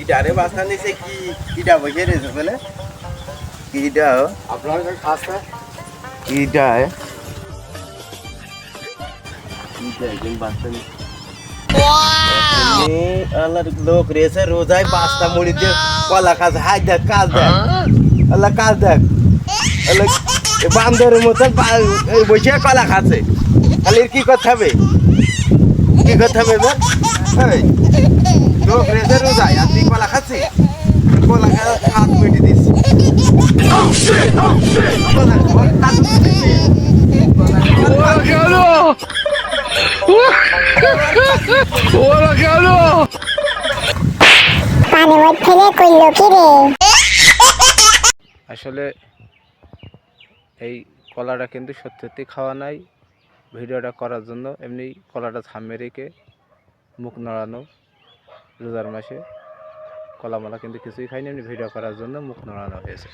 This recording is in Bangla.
ইটারে বাস্তা নিছে কি ইটা বসে রয়েছে বলে ইটা আপনার খাসটা ইটা ইটা একজন বাস্তা আল্লাহর লোক রেছে রোজায় পাঁচটা মুড়ি দিয়ে কলা খাস হাই দেখ কাজ দেখ আল্লাহ কাজ দেখ আল্লাহ বান্দরের মতো বসে কলা খাচ্ছে তাহলে কি করতে হবে কি করতে হবে এবার লোক রেছে রোজায় আর তুই কলা খাচ্ছি কলা খাত মেটে দিচ্ছি আসলে এই কলাটা কিন্তু সত্যি খাওয়া নাই, ভিডিওটা করার জন্য এমনি কলাটা থামে রেখে মুখ নড়ানো। রোজার মাসে কলামালা কিন্তু কিছুই খাইনি, এমনি ভিডিও করার জন্য মুখ নড়ানো হয়েছে।